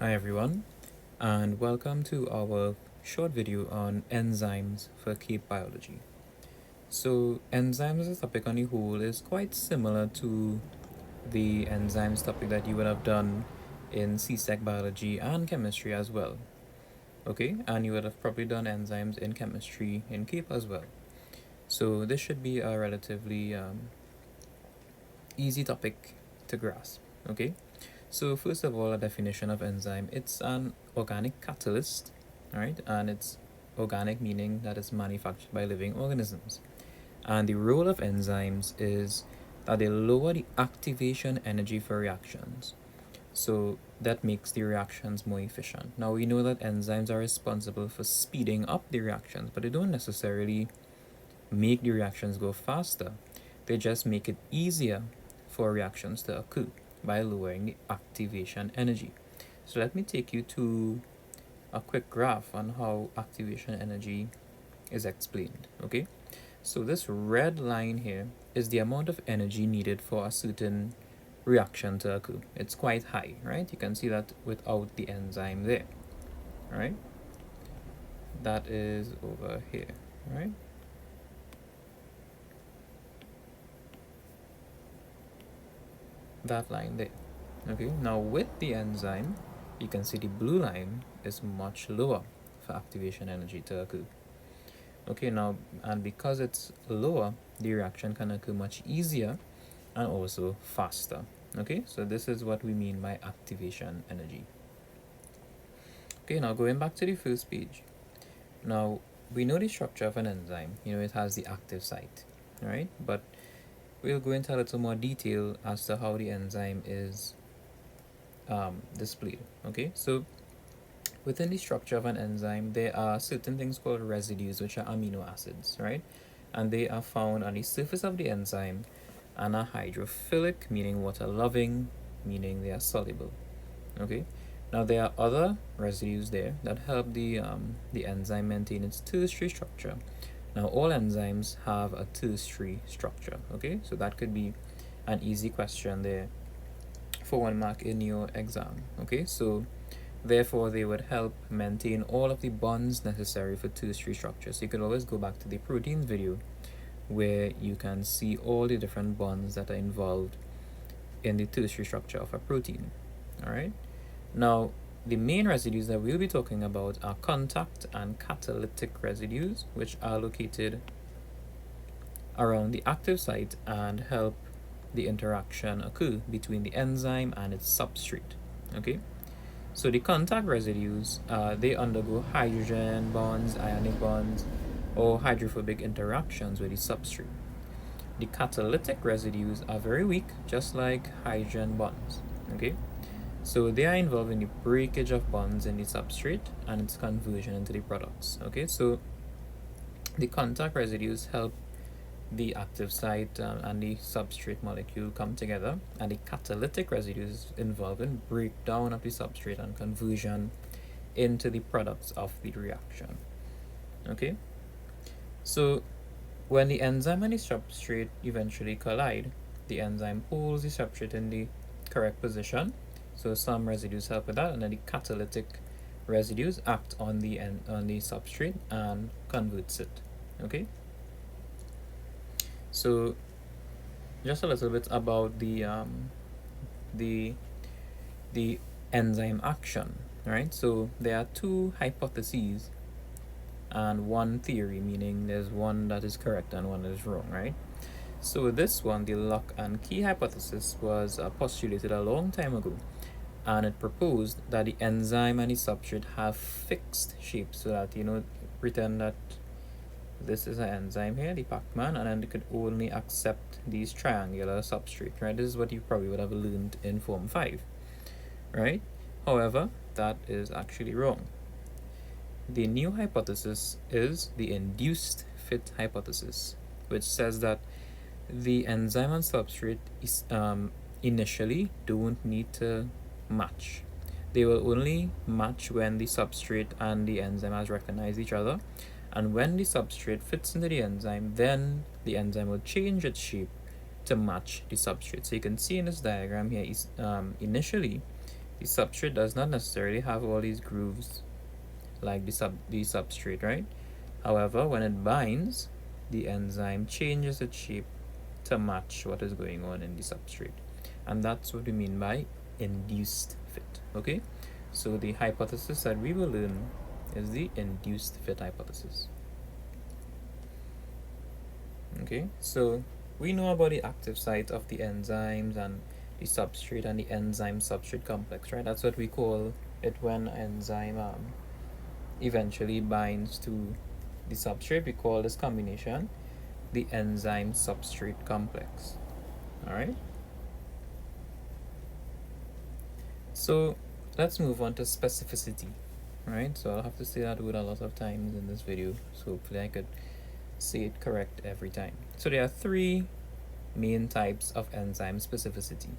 Hi everyone, and welcome to our short video on enzymes for Cape Biology. So enzymes as a topic on the whole is quite similar to the enzymes topic that you would have done in C-Sec biology and chemistry as well. Okay, and you would have probably done enzymes in chemistry in Cape as well. So this should be a relatively easy topic to grasp. Okay. So first of all, a definition of enzyme. It's an organic catalyst, right? And it's organic meaning that it's manufactured by living organisms. And the role of enzymes is that they lower the activation energy for reactions. So that makes the reactions more efficient. Now we know that enzymes are responsible for speeding up the reactions, but they don't necessarily make the reactions go faster. They just make it easier for reactions to occur by lowering the activation energy. So let me take you to a quick graph on how activation energy is explained. Okay, so this red line here is the amount of energy needed for a certain reaction to occur. It's quite high, right? You can see that without the enzyme there, right? That is over here, right? That line there. Okay, now with the enzyme, you can see the blue line is much lower for activation energy to occur. Okay, now, and because it's lower, the reaction can occur much easier and also faster. Okay, so this is what we mean by activation energy. Okay, now going back to the first page. Now, we know the structure of an enzyme. It has the active site, right? But we'll go into a little more detail as to how the enzyme is displayed. Okay, so within the structure of an enzyme, there are certain things called residues, which are amino acids, right? And they are found on the surface of the enzyme and are hydrophilic, meaning water loving, meaning they are soluble. Okay, now there are other residues there that help the enzyme maintain its tertiary structure. Now all enzymes have a tertiary structure. Okay, so that could be an easy question there for 1 mark in your exam. Okay, so therefore they would help maintain all of the bonds necessary for tertiary structure. So you could always go back to the proteins video where you can see all the different bonds that are involved in the tertiary structure of a protein. All right, now the main residues that we'll be talking about are contact and catalytic residues, which are located around the active site and help the interaction occur between the enzyme and its substrate. Okay, so the contact residues, they undergo hydrogen bonds, ionic bonds, or hydrophobic interactions with the substrate. The catalytic residues are very weak, just like hydrogen bonds. Okay, so they are involved in the breakage of bonds in the substrate and its conversion into the products. Okay, so the contact residues help the active site and the substrate molecule come together, and the catalytic residues involved in breakdown of the substrate and conversion into the products of the reaction. Okay, so when the enzyme and the substrate eventually collide, the enzyme holds the substrate in the correct position, so some residues help with that, and then the catalytic residues act on the substrate and converts it. Okay, so just a little bit about the enzyme action, right? So there are two hypotheses and one theory, meaning there's one that is correct and one that is wrong, right? So this one, the lock and key hypothesis, was postulated a long time ago, and it proposed that the enzyme and the substrate have fixed shapes, so that pretend that this is an enzyme here, the Pac-Man, and then it could only accept these triangular substrate, right? This is what you probably would have learned in Form 5, right? However, that is actually wrong. The new hypothesis is the induced fit hypothesis, which says that the enzyme and substrate is, initially don't need to match. They will only match when the substrate and the enzyme has recognized each other, and when the substrate fits into the enzyme, then the enzyme will change its shape to match the substrate. So you can see in this diagram here, initially The substrate does not necessarily have all these grooves like the substrate, right? However, when it binds, the enzyme changes its shape to match what is going on in the substrate. And that's what we mean by induced fit, okay? So the hypothesis that we will learn is the induced fit hypothesis. Okay, so we know about the active site of the enzymes and the substrate and the enzyme substrate complex, right? That's what we call it when enzyme eventually binds to the substrate. We call this combination the enzyme substrate complex. All right, so let's move on to specificity. Right, so I'll have to say that word a lot of times in this video, so hopefully I could say it correct every time. So there are three main types of enzyme specificity.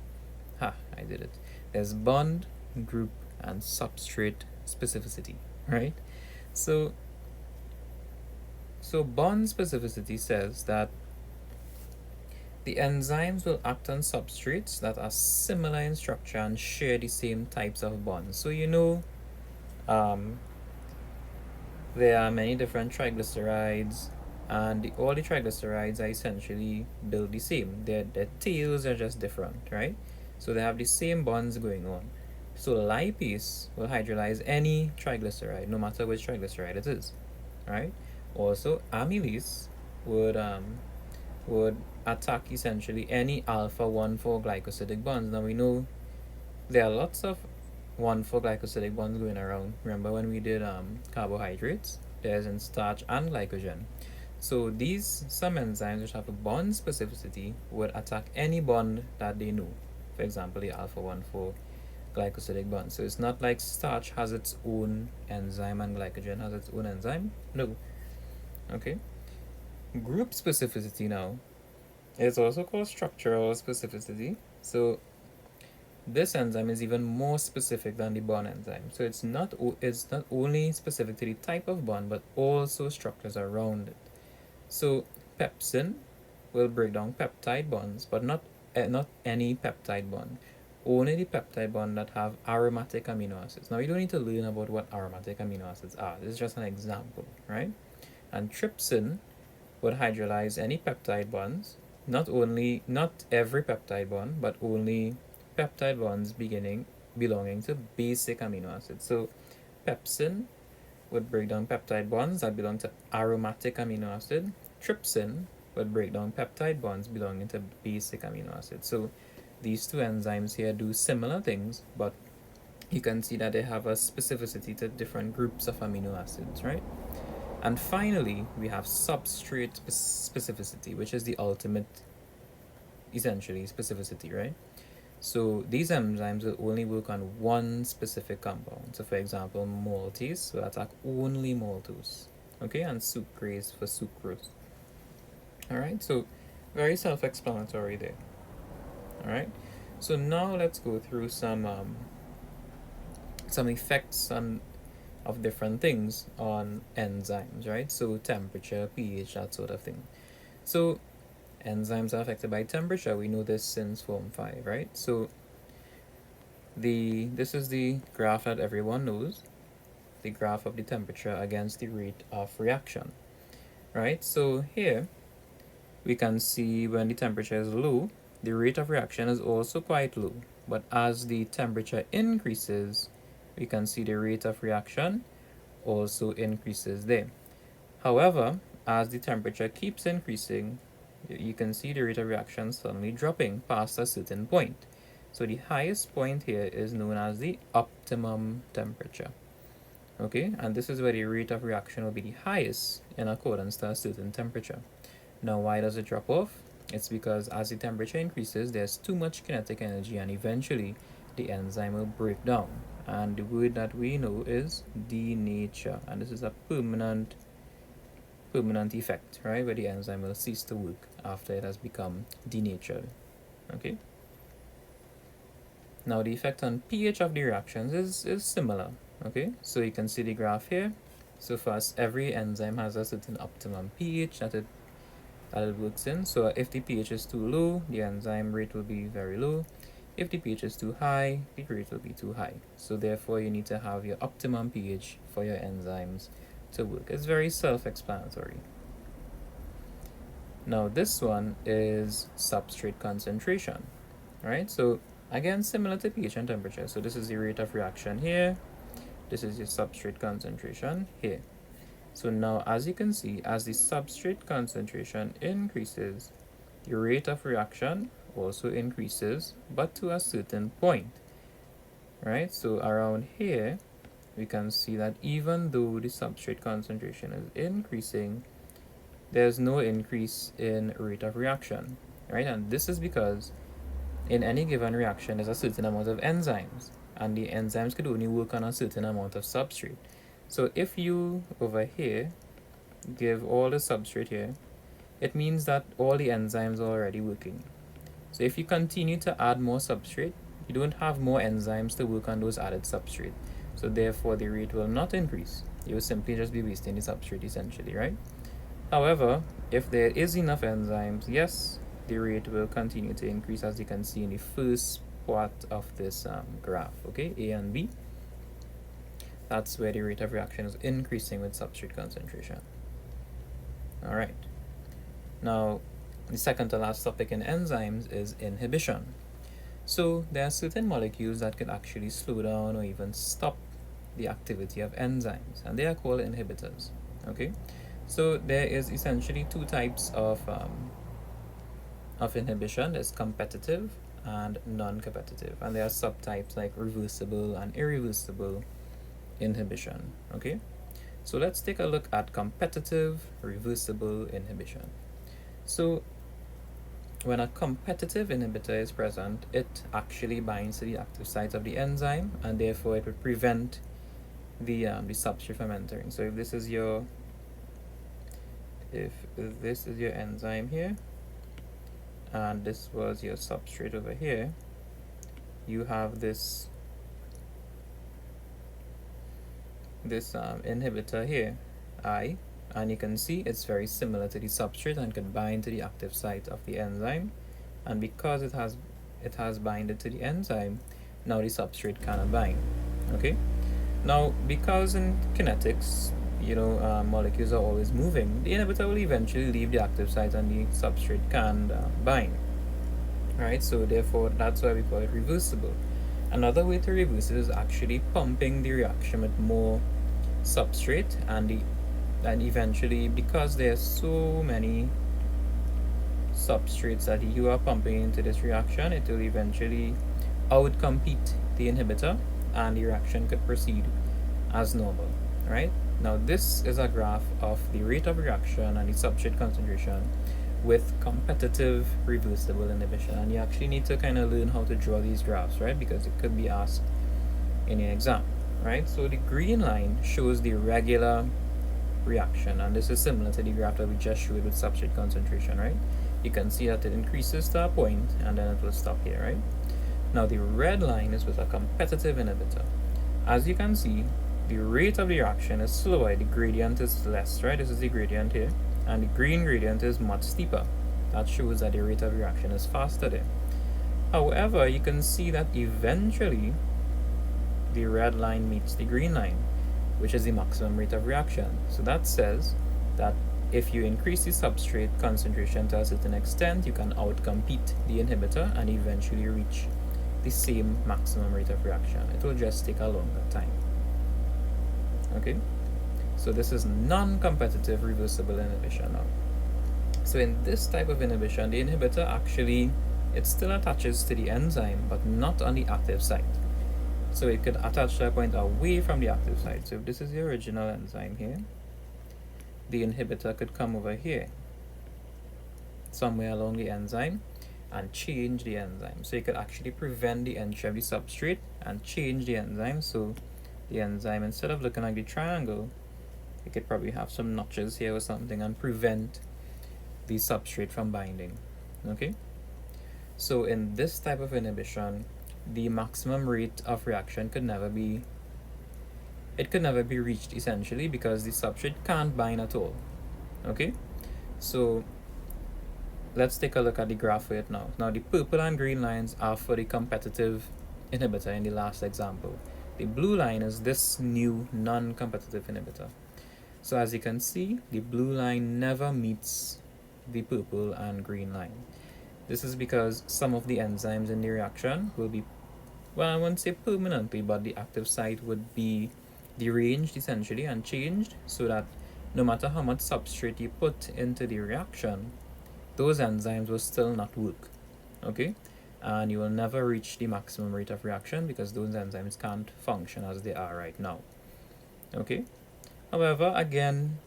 I did it. There's bond, group, and substrate specificity, right? So bond specificity says that the enzymes will act on substrates that are similar in structure and share the same types of bonds. So um, there are many different triglycerides, and all the triglycerides are essentially built the same. Their tails are just different, right? So they have the same bonds going on. So lipase will hydrolyze any triglyceride, no matter which triglyceride it is, right? Also, amylase would attack essentially any alpha 1,4 glycosidic bonds. Now we know there are lots of 1,4 glycosidic bonds going around. Remember when we did carbohydrates? There's in starch and glycogen. So these some enzymes which have a bond specificity would attack any bond that they know. For example, the alpha 1,4 glycosidic bond. So it's not like starch has its own enzyme and glycogen has its own enzyme. No. Okay. Group specificity now. It's also called structural specificity. So this enzyme is even more specific than the bond enzyme. So it's not only specific to the type of bond, but also structures around it. So pepsin will break down peptide bonds, but not any peptide bond. Only the peptide bond that have aromatic amino acids. Now you don't need to learn about what aromatic amino acids are. This is just an example, right? And trypsin would hydrolyze any peptide bonds, not every peptide bond, but only peptide bonds belonging to basic amino acids. So pepsin would break down peptide bonds that belong to aromatic amino acid. Trypsin would break down peptide bonds belonging to basic amino acids. So these two enzymes here do similar things, but you can see that they have a specificity to different groups of amino acids, right? And finally, we have substrate specificity, which is the ultimate, essentially, specificity, right? So these enzymes will only work on one specific compound. So for example, maltase will attack only maltose, okay, and sucrase for sucrose. All right, so very self-explanatory there. All right, so now let's go through some effects of different things on enzymes, right? So temperature, pH, that sort of thing. So enzymes are affected by temperature. We know this since Form 5, right? So this is the graph that everyone knows, the graph of the temperature against the rate of reaction, right? So here we can see when the temperature is low, the rate of reaction is also quite low. But as the temperature increases, we can see the rate of reaction also increases there. However, as the temperature keeps increasing, you can see the rate of reaction suddenly dropping past a certain point. So the highest point here is known as the optimum temperature. Okay, and this is where the rate of reaction will be the highest in accordance to a certain temperature. Now, why does it drop off? It's because as the temperature increases, there's too much kinetic energy, and eventually the enzyme will break down. And the word that we know is denature, and this is a permanent effect, right, where the enzyme will cease to work after it has become denatured. Okay. Now the effect on pH of the reactions is similar. Okay, so you can see the graph here. So first, every enzyme has a certain optimum pH that it works in. So if the pH is too low, the enzyme rate will be very low. If the pH is too high, the rate will be too high. So therefore you need to have your optimum pH for your enzymes to work. It's very self-explanatory. Now this one is substrate concentration, right? So again, similar to pH and temperature. So this is the rate of reaction here. This is your substrate concentration here. So now, as you can see, as the substrate concentration increases, the rate of reaction also increases, but to a certain point, right? So around here, we can see that even though the substrate concentration is increasing, there's no increase in rate of reaction, right? And this is because in any given reaction, there's a certain amount of enzymes, and the enzymes could only work on a certain amount of substrate. So if you, over here, give all the substrate here, it means that all the enzymes are already working. So if you continue to add more substrate, you don't have more enzymes to work on those added substrate. So therefore, the rate will not increase. You will simply just be wasting the substrate essentially, right? However, if there is enough enzymes, yes, the rate will continue to increase, as you can see in the first part of this graph, okay, A and B. That's where the rate of reaction is increasing with substrate concentration. All right. Now, the second to last topic in enzymes is inhibition. So there are certain molecules that can actually slow down or even stop the activity of enzymes, and they are called inhibitors, okay? So there is essentially two types of inhibition. There's competitive and non-competitive, and there are subtypes like reversible and irreversible inhibition, okay? So let's take a look at competitive reversible inhibition. So when a competitive inhibitor is present, it actually binds to the active site of the enzyme, and therefore it would prevent the substrate from entering. So if this is your enzyme here, and this was your substrate over here, you have this inhibitor here, I, and you can see it's very similar to the substrate and can bind to the active site of the enzyme. And because it has binded to the enzyme, now the substrate cannot bind. Okay. Now, because in kinetics, molecules are always moving, the inhibitor will eventually leave the active site and the substrate can bind. Right. So therefore, that's why we call it reversible. Another way to reverse it is actually pumping the reaction with more substrate, and eventually, because there's so many substrates that you are pumping into this reaction, it will eventually outcompete the inhibitor, and the reaction could proceed as normal, right? Now this is a graph of the rate of reaction and the substrate concentration with competitive reversible inhibition, and you actually need to kind of learn how to draw these graphs, right? Because it could be asked in your exam, right? So the green line shows the regular reaction, and this is similar to the graph that we just showed with substrate concentration, right? You can see that it increases to a point and then it will stop here, right? Now the red line is with a competitive inhibitor. As you can see, the rate of the reaction is slower, the gradient is less, right? This is the gradient here, and the green gradient is much steeper. That shows that the rate of reaction is faster there. However, you can see that eventually the red line meets the green line, which is the maximum rate of reaction. So that says that if you increase the substrate concentration to a certain extent, you can outcompete the inhibitor and eventually reach the same maximum rate of reaction. It will just take a longer time. Okay? So this is non-competitive reversible inhibition now. So in this type of inhibition, the inhibitor actually, it still attaches to the enzyme, but not on the active site. So it could attach to a point away from the active site. So if this is the original enzyme here, the inhibitor could come over here, somewhere along the enzyme, and change the enzyme. So you could actually prevent the entry of the substrate and change the enzyme. So the enzyme, instead of looking like the triangle, you could probably have some notches here or something and prevent the substrate from binding. Okay? So in this type of inhibition, the maximum rate of reaction could never be reached essentially, because the substrate can't bind at all. Okay? So let's take a look at the graph for it now. Now the purple and green lines are for the competitive inhibitor in the last example. The blue line is this new non-competitive inhibitor. So as you can see, the blue line never meets the purple and green line. This is because some of the enzymes in the reaction will be, well, I won't say permanently, but the active site would be deranged essentially and changed so that no matter how much substrate you put into the reaction, those enzymes will still not work, okay? And you will never reach the maximum rate of reaction because those enzymes can't function as they are right now, okay? However, again,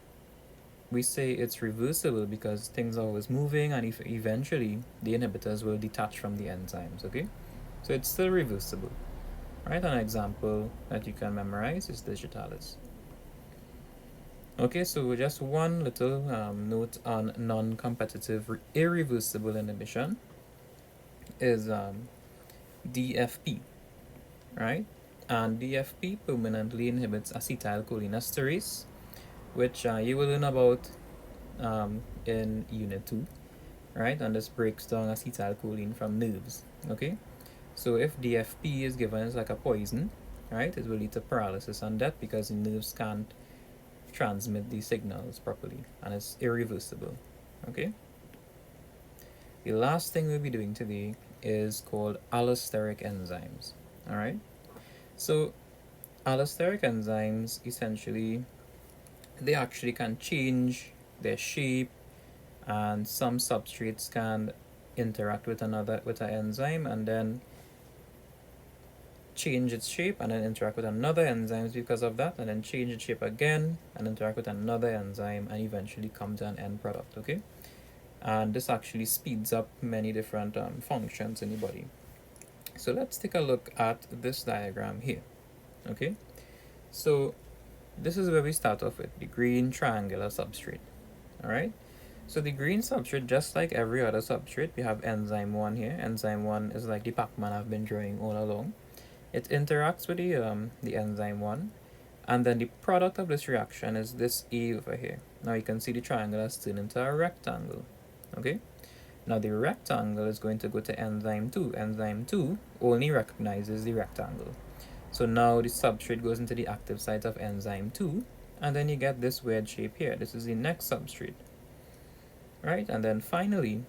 we say it's reversible because things are always moving and if eventually the inhibitors will detach from the enzymes, okay? So it's still reversible, right? An example that you can memorize is digitalis. Okay, so just one little note on non-competitive irreversible inhibition is DFP, right? And DFP permanently inhibits acetylcholinesterase, which you will learn about in Unit 2, right? And this breaks down acetylcholine from nerves, okay? So if DFP is given as like a poison, right, it will lead to paralysis and death because the nerves can't transmit these signals properly, and it's irreversible, okay? The last thing we'll be doing today is called allosteric enzymes, all right? So allosteric enzymes, essentially, they actually can change their shape, and some substrates can interact with an enzyme and then change its shape and then interact with another enzyme because of that, and then change its shape again and interact with another enzyme and eventually come to an end product, okay? And this actually speeds up many different functions in the body. So let's take a look at this diagram here, okay? So this is where we start off with the green triangular substrate, all right? So the green substrate, just like every other substrate, we have enzyme 1 here. Enzyme 1 is like the Pac-Man I've been drawing all along. It interacts with the enzyme 1, and then the product of this reaction is this A over here. Now you can see the triangle has turned into a rectangle, okay? Now the rectangle is going to go to enzyme 2. Enzyme 2 only recognizes the rectangle. So now the substrate goes into the active site of enzyme 2, and then you get this weird shape here. This is the next substrate, right? And then finally,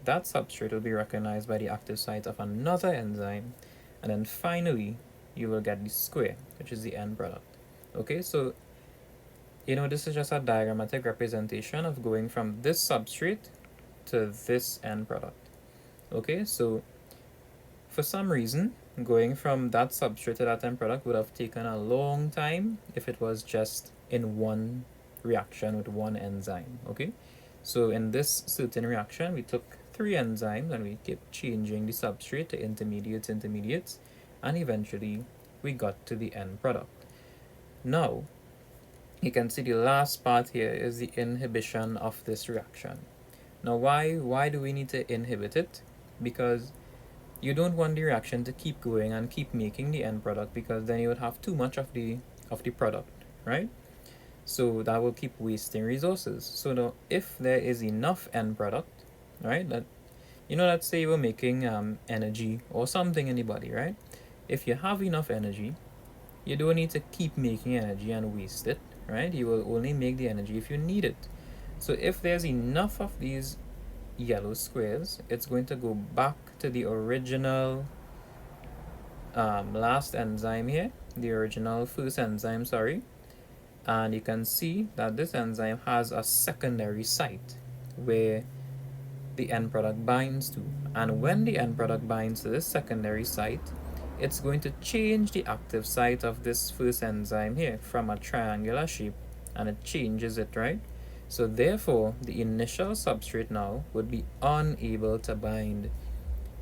that substrate will be recognized by the active site of another enzyme, and then finally, you will get the square, which is the end product. Okay, so, this is just a diagrammatic representation of going from this substrate to this end product. Okay, so for some reason, going from that substrate to that end product would have taken a long time if it was just in one reaction with one enzyme, okay? So in this certain reaction, we took 3 enzymes and we kept changing the substrate to intermediates, and eventually we got to the end product. Now, you can see the last part here is the inhibition of this reaction. Now, why do we need to inhibit it? Because you don't want the reaction to keep going and keep making the end product, because then you would have too much of the product, right? So that will keep wasting resources. So now, if there is enough end product, right, that, let's say we're making energy or something in the body, right? If you have enough energy, you don't need to keep making energy and waste it, right? You will only make the energy if you need it. So if there's enough of these yellow squares, it's going to go back to the original last enzyme here, the original first enzyme, sorry. And you can see that this enzyme has a secondary site where the end product binds to. And when the end product binds to this secondary site, it's going to change the active site of this first enzyme here from a triangular shape, and it changes it, right? So therefore, the initial substrate now would be unable to bind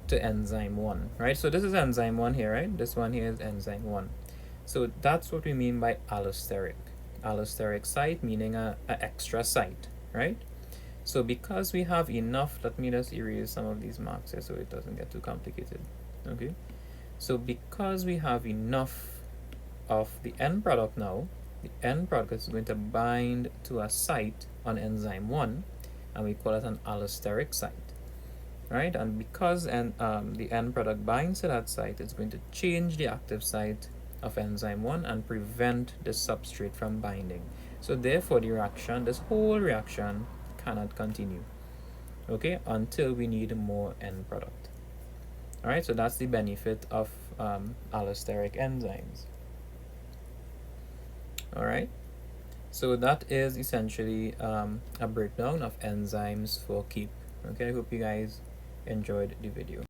to enzyme 1, right? So this is enzyme 1 here, right? This one here is enzyme 1. So that's what we mean by allosteric. Allosteric site meaning a extra site, right? So because we have enough, let me just erase some of these marks here so it doesn't get too complicated, okay? So because we have enough of the end product now, the end product is going to bind to a site on enzyme 1, and we call it an allosteric site. right? And because the end product binds to that site, it's going to change the active site of enzyme 1 and prevent the substrate from binding. So therefore the reaction, this whole reaction, cannot continue, okay, until we need more end product. All right, so that's the benefit of allosteric enzymes. All right, so that is essentially a breakdown of enzymes for keep. Okay, I hope you guys enjoyed the video.